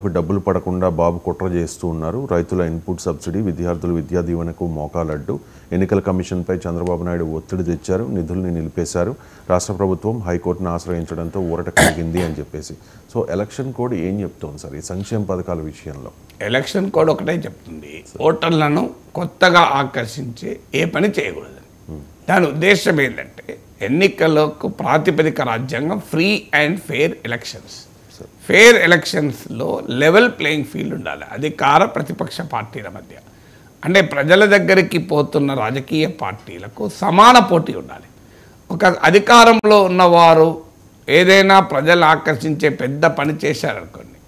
డబ్బులు పడకుండా బాబు కుట్ర చేస్తూ ఉన్నారు. రైతుల ఇన్పుట్ సబ్సిడీ, విద్యార్థుల విద్యా దీవెనకు మోకాలడ్డు. ఎన్నికల కమిషన్పై చంద్రబాబు నాయుడు ఒత్తిడి తెచ్చారు, నిధుల్ని నిలిపేశారు. రాష్ట్ర ప్రభుత్వం హైకోర్టును ఆశ్రయించడంతో ఊరట కలిగింది అని చెప్పేసి. సో ఎలక్షన్ కోడ్ ఏం చెప్తోంది సార్ ఈ సంక్షేమ పథకాల విషయంలో? ఎలక్షన్ కోడ్ ఒకటే చెప్తుంది, ఓటర్లను కొత్తగా ఆకర్షించే ఏ పని చేయకూడదు. దాని ఉద్దేశం ఏంటంటే ఎన్నికలకు ప్రాతిపదిక రాజ్యాంగం free and fair elections. Fair ఎలక్షన్స్లో లెవెల్ ప్లేయింగ్ ఫీల్డ్ ఉండాలి అధికార ప్రతిపక్ష పార్టీల మధ్య. అంటే ప్రజల దగ్గరికి పోతున్న రాజకీయ పార్టీలకు సమాన పోటీ ఉండాలి. ఒక అధికారంలో ఉన్నవారు ఏదైనా ప్రజలు ఆకర్షించే పెద్ద పని చేశారనుకోండి,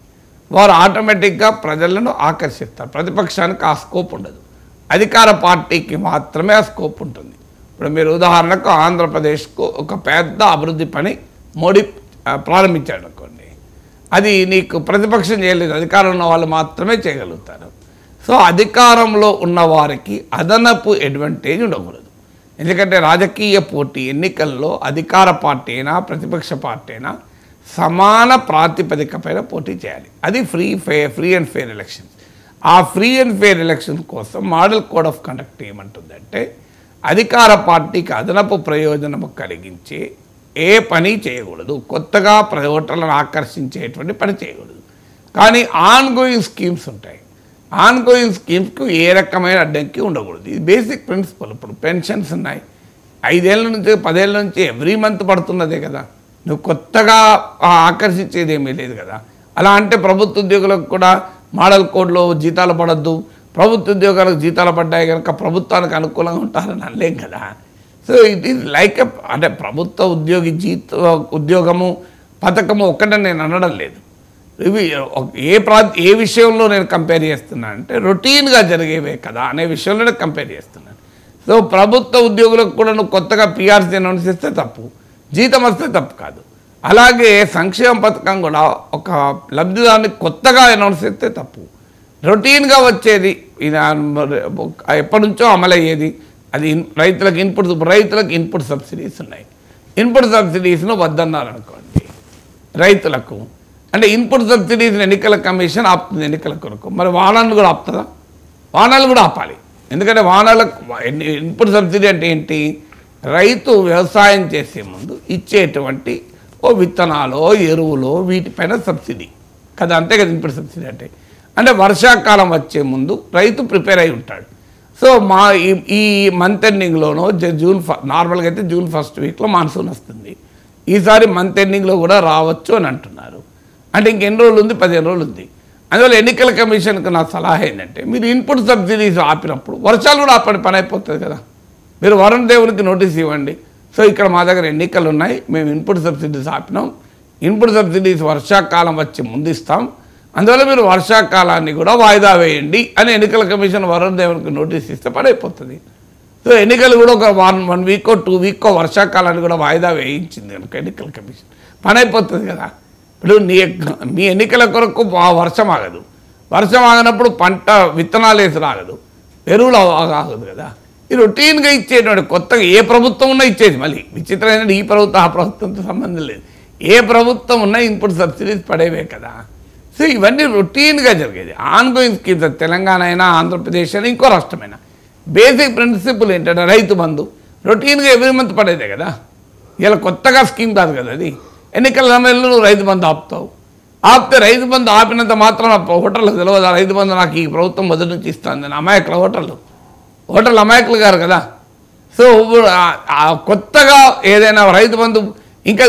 వారు ఆటోమేటిక్గా ప్రజలను ఆకర్షిస్తారు. ప్రతిపక్షానికి ఆ స్కోప్ ఉండదు, అధికార పార్టీకి మాత్రమే ఆ స్కోప్ ఉంటుంది. ఇప్పుడు మీరు ఉదాహరణకు ఆంధ్రప్రదేశ్కు ఒక పెద్ద అభివృద్ధి పని మోడీ ప్రారంభించాడు అనుకోండి, అది నీకు ప్రతిపక్షం చేయలేదు, అధికారంలో ఉన్న వాళ్ళు మాత్రమే చేయగలుగుతారు. సో అధికారంలో ఉన్న వారికి అదనపు అడ్వాంటేజ్ ఉండకూడదు. ఎందుకంటే రాజకీయ పోటీ ఎన్నికల్లో అధికార పార్టీ అయినా ప్రతిపక్ష పార్టీ అయినా సమాన ప్రాతిపదిక పైన పోటీ చేయాలి. అది ఫ్రీ అండ్ ఫెయిర్ ఎలక్షన్స్. ఆ ఫ్రీ అండ్ ఫెయిర్ ఎలక్షన్ కోసం మోడల్ కోడ్ ఆఫ్ కండక్ట్ ఏమంటుందంటే అధికార పార్టీకి అదనపు ప్రయోజనము కలిగించే ఏ పని చేయకూడదు, కొత్తగా ఓటర్లను ఆకర్షించేటువంటి పని చేయకూడదు. కానీ ఆన్గోయింగ్ స్కీమ్స్ ఉంటాయి, ఆన్గోయింగ్ స్కీమ్స్కు ఏ రకమైన అడ్డంకి ఉండకూడదు. ఇది బేసిక్ ప్రిన్సిపల్. ఇప్పుడు పెన్షన్స్ ఉన్నాయి, 5 ఏళ్ళ నుంచి 10 ఏళ్ళ నుంచి ఎవ్రీ మంత్ పడుతున్నదే కదా, నువ్వు కొత్తగా ఆకర్షించేది ఏమీ లేదు కదా. అలా అంటే ప్రభుత్వ ఉద్యోగులకు కూడా మోడల్ కోడ్లో జీతాలు పడద్దు, ప్రభుత్వ ఉద్యోగాలకు జీతాలు పడ్డాయి కనుక ప్రభుత్వానికి అనుకూలంగా ఉంటారని అనలేం కదా. సో ఇట్ ఈజ్ లైక్ అంటే ప్రభుత్వ ఉద్యోగము పథకము ఒక్కటే నేను అనడం లేదు. ఇవి ఏ విషయంలో నేను కంపేర్ చేస్తున్నాను అంటే రొటీన్గా జరిగేవే కదా అనే విషయంలో నేను కంపేర్ చేస్తున్నాను. సో ప్రభుత్వ ఉద్యోగులకు కూడా నువ్వు కొత్తగా పిఆర్సీ అనౌన్స్ చేస్తే తప్పు, జీతం వస్తే తప్పు కాదు. అలాగే సంక్షేమ పథకం కూడా ఒక లబ్ధిదారుని కొత్తగా అనౌన్స్ చేస్తే తప్పు. రొటీన్గా వచ్చేది ఇది ఎప్పటి నుంచో అమలయ్యేది, అది రైతులకు ఇన్పుట్ సబ్సిడీస్ ఉన్నాయి. ఇన్పుట్ సబ్సిడీస్ను వద్దన్నారనుకోండి రైతులకు, అంటే ఇన్పుట్ సబ్సిడీస్ని ఎన్నికల కమిషన్ ఆపుతుంది ఎన్నికల కొరకు. మరి వాహనాలను కూడా ఆపుతుందా? వాహనాలు కూడా ఆపాలి. ఎందుకంటే వాహనాలకు ఇన్పుట్ సబ్సిడీ అంటే ఏంటి? రైతు వ్యవసాయం చేసే ముందు ఇచ్చేటువంటి విత్తనాలు, ఎరువులు, వీటిపైన సబ్సిడీ కదా, అంతే కదా ఇన్పుట్ సబ్సిడీ అంటే. అంటే వర్షాకాలం వచ్చే ముందు రైతు ప్రిపేర్ అయి ఉంటాడు. సో ఈ మంత్ ఎండింగ్లోనో నార్మల్గా అయితే జూన్ 1st వీక్లో మాన్సూన్ వస్తుంది. ఈసారి మంత్ ఎండింగ్లో కూడా రావచ్చు అని అంటున్నారు. అంటే ఇంకెన్ని రోజులు ఉంది? 15 రోజులు ఉంది. అందువల్ల ఎన్నికల కమిషన్కి నా సలహా ఏంటంటే మీరు ఇన్పుట్ సబ్సిడీస్ ఆపినప్పుడు వర్షాలు కూడా ఆపండి, పని అయిపోతుంది కదా. మీరు వరుణ్ దేవునికి నోటీస్ ఇవ్వండి, సో ఇక్కడ మా దగ్గర ఎన్నికలు ఉన్నాయి, మేము ఇన్పుట్ సబ్సిడీస్ ఆపినాం, ఇన్పుట్ సబ్సిడీస్ వర్షాకాలం వచ్చి ముందు ఇస్తాం, అందువల్ల మీరు వర్షాకాలాన్ని కూడా వాయిదా వేయండి అని ఎన్నికల కమిషన్ వరుణ్ దేవునికి నోటీస్ ఇస్తే పని అయిపోతుంది. సో ఎన్నికలు కూడా ఒక 1 వీకో 2 వీకో వర్షాకాలాన్ని కూడా వాయిదా వేయించింది కనుక ఎన్నికల కమిషన్, పని అయిపోతుంది కదా. ఇప్పుడు మీ ఎన్నికల కొరకు వర్షం ఆగదు, వర్షం ఆగినప్పుడు పంట విత్తనాలు వేసి రాగదు, ఎరువులు ఆగదు కదా. ఈ రొటీన్గా ఇచ్చేటువంటి కొత్తగా ఏ ప్రభుత్వం ఉన్నా ఇచ్చేది. మళ్ళీ విచిత్రమైన ఈ ప్రభుత్వం ఆ ప్రభుత్వంతో సంబంధం లేదు, ఏ ప్రభుత్వం ఉన్నా ఇన్పుట్ సబ్సిడీస్ పడేవే కదా. సో ఇవన్నీ రొటీన్గా జరిగేది ఆన్గోయింగ్ స్కీమ్స్. తెలంగాణ అయినా ఆంధ్రప్రదేశ్ అయినా ఇంకో రాష్ట్రమైనా బేసిక్ ప్రిన్సిపల్ ఏంటంటే రైతు బంధు రొటీన్గా ఎవ్రీ మంత్ పడేదే కదా. ఇలా కొత్తగా స్కీమ్ కాదు కదా అది. ఎన్నికల సమయంలో నువ్వు రైతు బంధు ఆపితే రైతు బంధు ఆపినంత మాత్రం హోటళ్ళకు తెలియదు రైతు బంధు నాకు ఈ ప్రభుత్వం మొదటి నుంచి ఇస్తుంది. అమాయకుల హోటల్ అమాయకులు గారు కదా. సో కొత్తగా ఏదైనా రైతు బంధు ఇంకా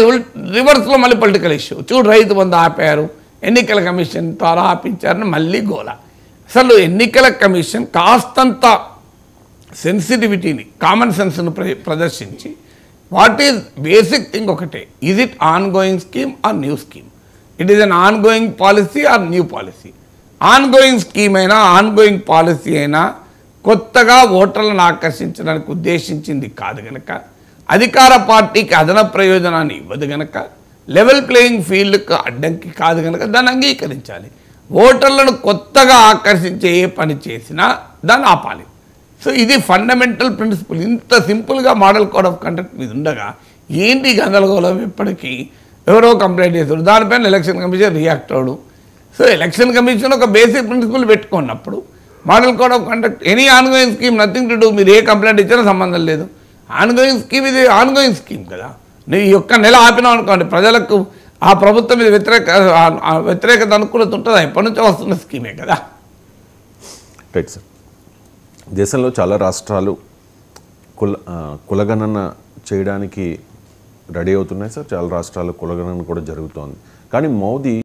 రివర్స్లో మళ్ళీ పొలిటికల్ ఇష్యూ చూడు, రైతు బంధు ఆపారు, ఎన్నికల కమిషన్ ద్వారా ఆపించారని మళ్ళీ గోల. అసలు ఎన్నికల కమిషన్ కాస్తంత సెన్సిటివిటీని, కామన్ సెన్స్ను ప్రదర్శించి వాట్ ఈజ్ బేసిక్ థింగ్ ఒకటే, is it ongoing scheme or new scheme, it is an ongoing policy or new policy. Ongoing scheme అయినా ఆన్గోయింగ్ పాలసీ అయినా కొత్తగా ఓటర్లను ఆకర్షించడానికి ఉద్దేశించింది కాదు కనుక, అధికార పార్టీకి అదన ప్రయోజనాన్ని ఇవ్వదు కనుక, లెవెల్ ప్లేయింగ్ ఫీల్డ్కి అడ్డంకి కాదు కనుక దాన్ని అంగీకరించాలి. ఓటర్లను కొత్తగా ఆకర్షించే ఏ పని చేసినా దాన్ని ఆపాలి. సో ఇది ఫండమెంటల్ ప్రిన్సిపల్. ఇంత సింపుల్గా మోడల్ కోడ్ ఆఫ్ కండక్ట్ మీద ఉండగా ఏంటి గందరగోళం? ఎప్పటికీ ఎవరో కంప్లైంట్ చేస్తారు, దానిపైన ఎలక్షన్ కమిషన్ రియాక్ట్ అవడు. సో సో ఎలక్షన్ కమిషన్ ఒక బేసిక్ ప్రిన్సిపల్ పెట్టుకున్నప్పుడు model code of conduct any ongoing scheme nothing to do, మీరు ఏ కంప్లైంట్ ఇచ్చినా సంబంధం లేదు. ఆన్గోయింగ్ స్కీమ్ ఇది ఆన్గోయింగ్ స్కీమ్ కదా. నువ్వు ఈ ఒక్క నెల ఆపినావు అనుకోండి, ప్రజలకు ఆ ప్రభుత్వం మీద వ్యతిరేకత అనుకూలత ఉంటుందా? ఎప్పటి నుంచో వస్తున్న స్కీమే కదా. Right sir. దేశంలో చాలా రాష్ట్రాలు కులగణన చేయడానికి రెడీ అవుతున్నాయి సార్. చాలా రాష్ట్రాలు కులగణన కూడా జరుగుతోంది. కానీ మోదీ